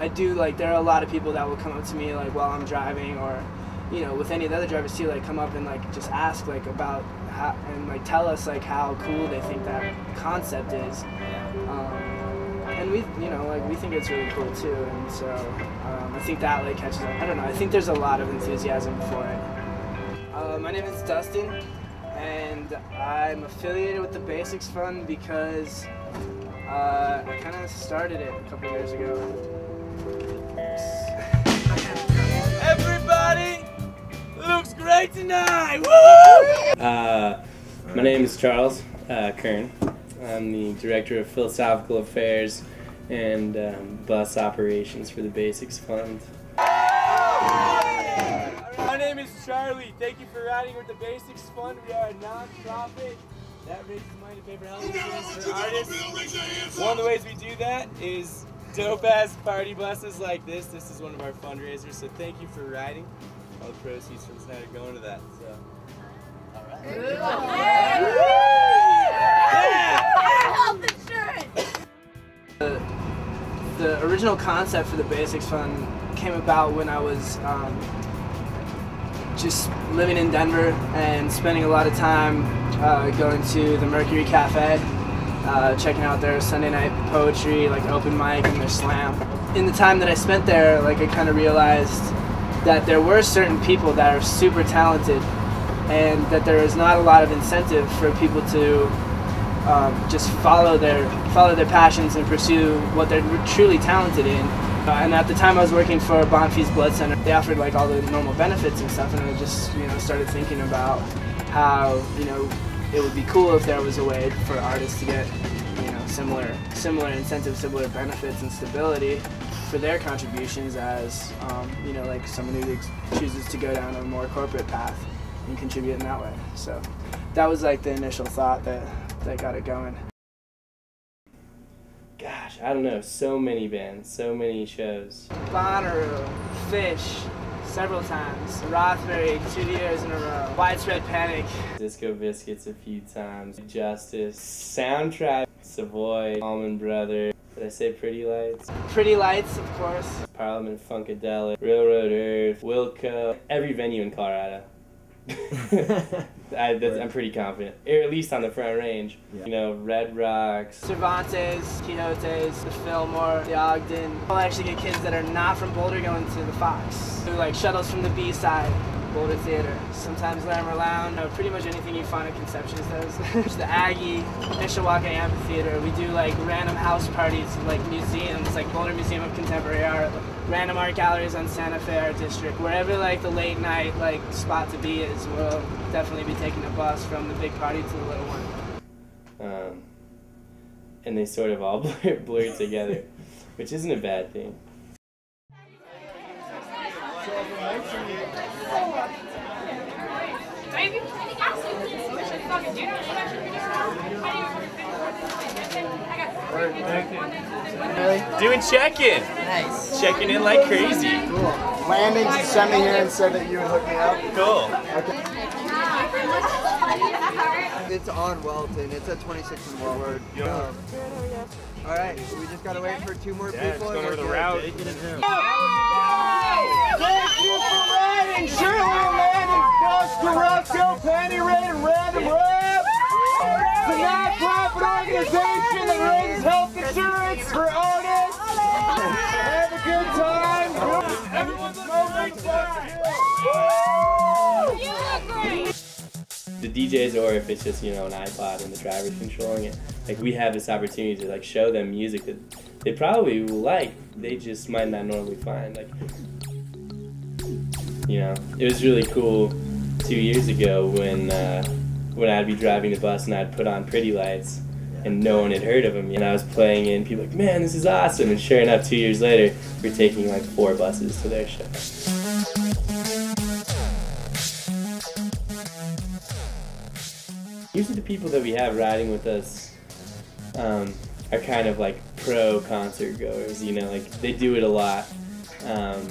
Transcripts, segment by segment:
I do, like, there are a lot of people that will come up to me, like, while I'm driving, or, you know, with any of the other drivers too, like, come up and, like, just ask, like, about how, and, like, tell us, like, how cool they think that concept is. And we, you know, like, we think it's really cool too, and so I think that, like, catches up. I don't know, I think there's a lot of enthusiasm for it. My name is Dustin, and I'm affiliated with the Basics Fund because I kind of started it a couple years ago. Everybody looks great tonight! Woo! My name is Charles Kern. I'm the Director of Philosophical Affairs and Bus Operations for the Basics Fund. My name is Charlie. Thank you for riding with the Basics Fund. We are a non-profit that raises money to pay for health insurance for artists. One of the ways we do that is dope-ass party buses like this. This is one of our fundraisers, so thank you for riding. All the proceeds from tonight are going to that. So, all right. The original concept for the Basics Fund came about when I was just living in Denver and spending a lot of time going to the Mercury Cafe, checking out their Sunday night poetry, like open mic and their slam. In the time that I spent there, like, I kind of realized that there were certain people that are super talented, and that there is not a lot of incentive for people to just follow their passions and pursue what they're truly talented in. And at the time I was working for Bonfils Blood Center. They offered, like, all the normal benefits and stuff, and I just, you know, started thinking about how, you know, it would be cool if there was a way for artists to get, you know, similar incentives, similar benefits and stability for their contributions as, you know, like someone who chooses to go down a more corporate path and contribute in that way. So that was, like, the initial thought that got it going. Gosh, I don't know, so many bands, so many shows. Bonnaroo, Fish, several times. Rothbury, 2 years in a row. Widespread Panic. Disco Biscuits a few times. Justice, Soundtrack, Savoy, Allman Brothers. Did I say Pretty Lights? Pretty Lights, of course. Parliament Funkadelic, Railroad Earth, Wilco, every venue in Colorado. I'm pretty confident, or at least on the Front Range. Yeah. You know, Red Rocks, Cervantes, Quixotes, the Fillmore, the Ogden. I'll actually get kids that are not from Boulder going to the Fox. Do, like, shuttles from the B-side, Boulder Theater. Sometimes Larimer Lounge. Pretty much anything you find at Conceptions does. There's the Aggie, Mishawaka Amphitheater. We do, like, random house parties, like museums, like Boulder Museum of Contemporary Art, random art galleries on Santa Fe Art District. Wherever, like, the late night, like, spot to be is, we'll definitely be taking a bus from the big party to the little one. And they sort of all blur together, which isn't a bad thing. Doing check-in. Nice. Checking in like crazy. Cool. Landon just sent me here and said that you would hook me up. Cool. Okay. It's on Welton. It's at 26 in Wellward. All right, we just gotta wait for 2 more people. Just going over the route. Thank you for riding, Shirley, Landon, Gus, Carrasco, Penny Ray, and Random Rap. The non-profit organization that raises health insurance for artists. Have a good time. Everyone's going You look great. The DJs, or if it's just, you know, an iPod and the driver's controlling it, like, we have this opportunity to, like, show them music that they probably will like, they just might not normally find. Like, you know, it was really cool 2 years ago when I'd be driving the bus and I'd put on Pretty Lights and no one had heard of them, and I was playing it and people were like, man, this is awesome, and sure enough, 2 years later, we're taking like 4 buses to their show. Usually the people that we have riding with us are kind of like pro concert goers, you know, like they do it a lot, and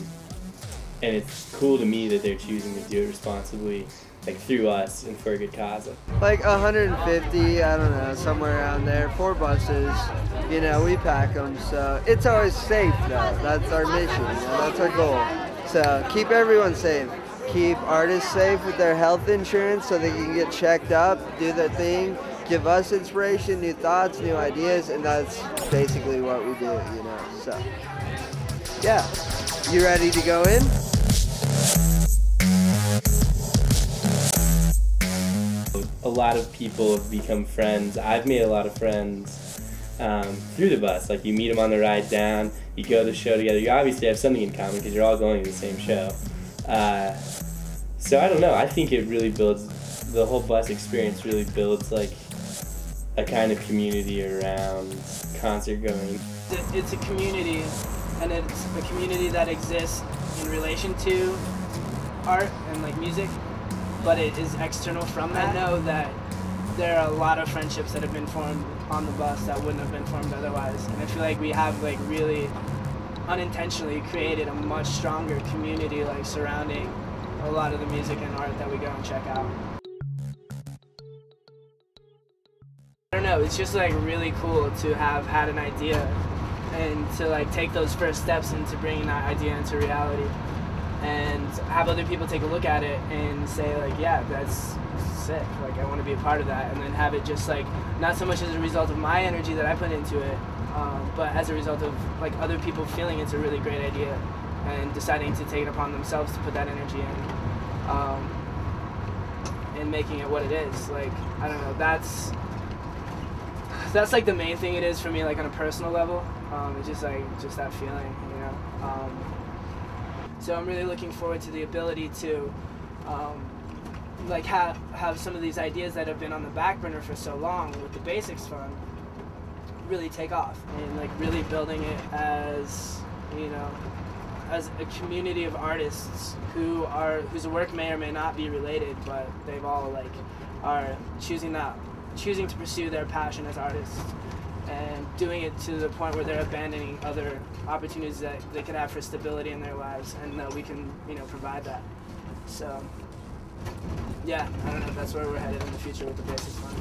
it's cool to me that they're choosing to do it responsibly like through us and for a good cause. Like 150, I don't know, somewhere around there. 4 buses, you know, we pack them, so it's always safe though. That's our mission, you know, that's our goal. So keep everyone safe. Keep artists safe with their health insurance so they can get checked up, do their thing, give us inspiration, new thoughts, new ideas, and that's basically what we do, you know. So, yeah. You ready to go in? A lot of people have become friends. I've made a lot of friends through the bus. Like, you meet them on the ride down, you go to the show together. You obviously have something in common because you're all going to the same show. So I don't know, I think it really builds, the whole bus experience really builds like a kind of community around concert going. It's a community, and it's a community that exists in relation to art and like music, but it is external from that. I know that there are a lot of friendships that have been formed on the bus that wouldn't have been formed otherwise, and I feel like we have like really unintentionally created a much stronger community like surrounding a lot of the music and art that we go and check out. I don't know, it's just like really cool to have had an idea and to like take those first steps into bringing that idea into reality and have other people take a look at it and say like, yeah, that's sick, like I want to be a part of that, and then have it just like not so much as a result of my energy that I put into it, but as a result of like other people feeling it's a really great idea and deciding to take it upon themselves to put that energy in and making it what it is. Like, I don't know, that's like the main thing it is for me, like on a personal level. It's just like that feeling, you know. So I'm really looking forward to the ability to like have some of these ideas that have been on the back burner for so long with the Basics Fund really take off, and like really building it as, you know, as a community of artists whose work may or may not be related, but they've all like are choosing to pursue their passion as artists and doing it to the point where they're abandoning other opportunities that they could have for stability in their lives, and that we can, you know, provide that. So yeah, I don't know, that's where we're headed in the future with the Basics Fund.